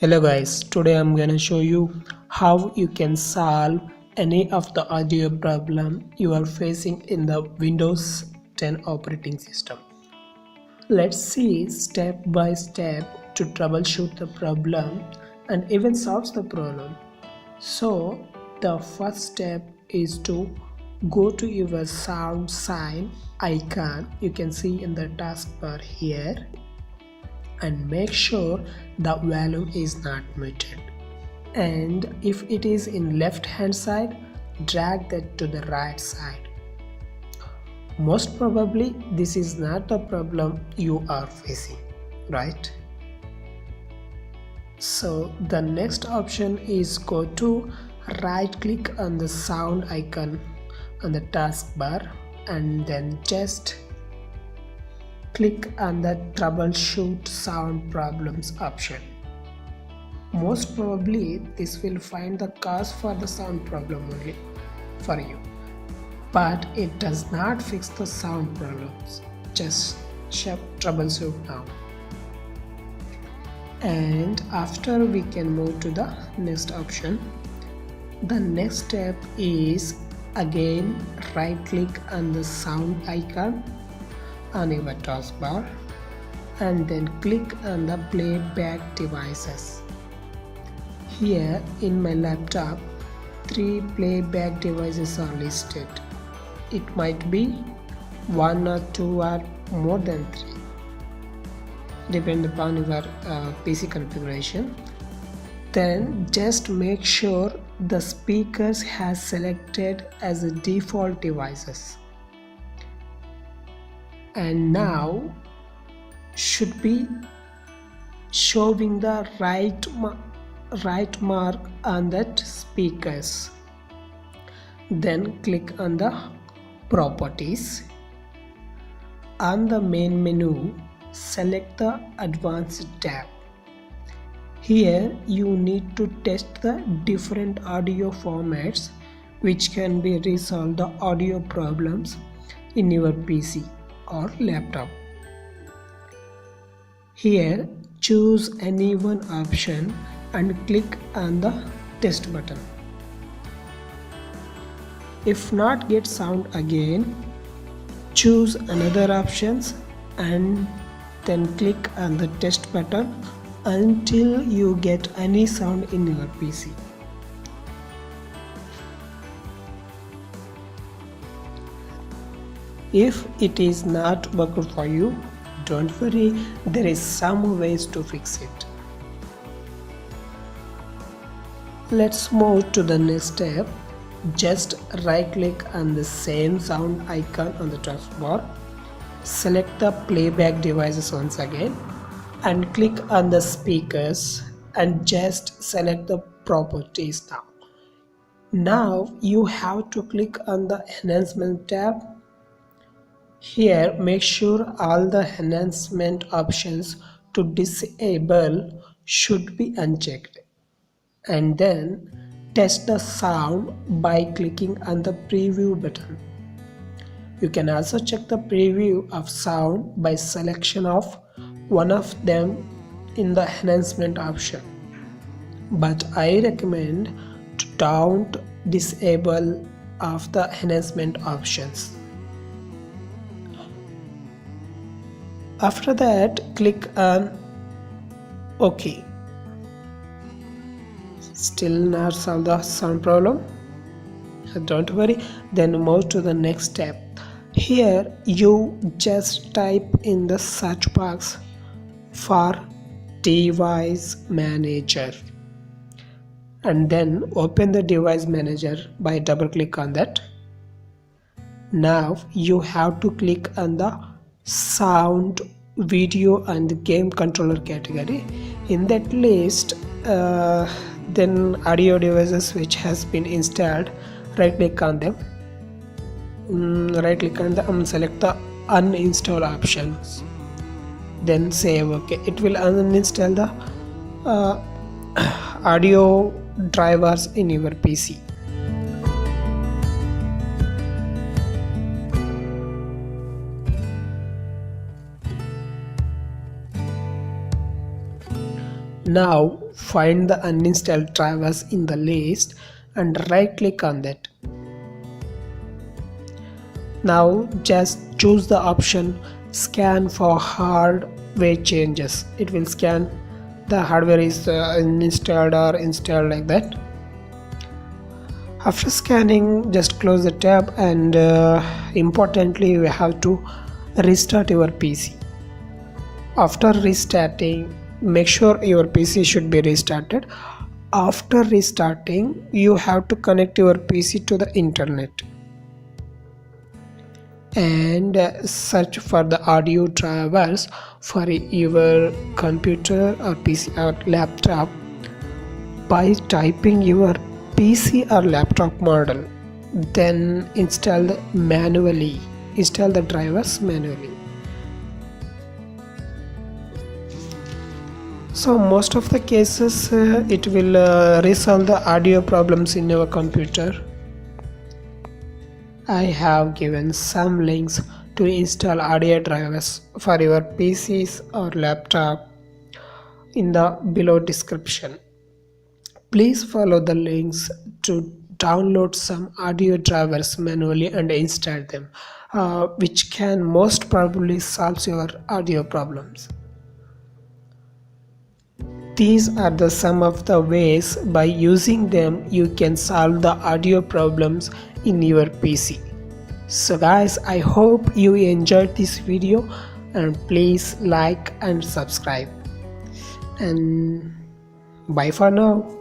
Hello guys, today I'm gonna show you how you can solve any of the audio problem you are facing in the Windows 10 operating system. Let's see step by step to troubleshoot the problem and even solve the problem. So the first step is to go to your sound sign icon you can see in the taskbar here and make sure the volume is not muted, and if it is in left hand side, drag that to the right side. Most probably this is not the problem you are facing, right? So the next option is go to right click on the sound icon on the taskbar and then just click on the troubleshoot sound problems option. Most probably this will find the cause for the sound problem only for you, but it does not fix the sound problems. Just troubleshoot now, and after we can move to the next option. The next step is again right click on the sound icon on your taskbar and then click on the playback devices. Here in my laptop, 3 playback devices are listed. It might be 1 or 2 or more than 3, depend upon your PC configuration. Then just make sure the speakers has selected as a default devices, and now should be showing the right mark on that speakers. Then click on the properties. On the main menu, select the advanced tab. Here you need to test the different audio formats which can be resolve the audio problems in your PC or laptop. Here choose any one option and click on the test button. If not get sound again, choose another options and then click on the test button until you get any sound in your PC. If it is not working for you, don't worry, there is some ways to fix it. Let's move to the next step. Just right click on the same sound icon on the taskbar, select the playback devices once again and click on the speakers and just select the properties now. Now you have to click on the enhancement tab. Here make sure all the enhancement options to disable should be unchecked, and then test the sound by clicking on the preview button. You can also check the preview of sound by selection of one of them in the enhancement option, but I recommend to don't disable of the enhancement options. After that, click on OK. Still not solve the sound problem? Don't worry, then move to the next step. Here you just type in the search box for device manager and then open the device manager by double click on that. Now you have to click on the sound, video and game controller category. In that list, then audio devices which has been installed, right click on them, select the uninstall options, then save. Okay, it will uninstall the audio drivers in your PC. Now find the uninstalled drivers in the list and right click on that. Now just choose the option scan for hardware changes. It will scan the hardware is installed or installed like that. After scanning, just close the tab and importantly we have to restart your PC. After restarting, make sure your PC should be restarted. After restarting, you have to connect your PC to the internet and search for the audio drivers for your computer or PC or laptop by typing your PC or laptop model, then install the drivers manually. So most of the cases it will resolve the audio problems in your computer. I have given some links to install audio drivers for your PCs or laptop in the below description. Please follow the links to download some audio drivers manually and install them, which can most probably solve your audio problems. These are the some of the ways by using them you can solve the audio problems in your PC. So guys, I hope you enjoyed this video and please like and subscribe, and bye for now.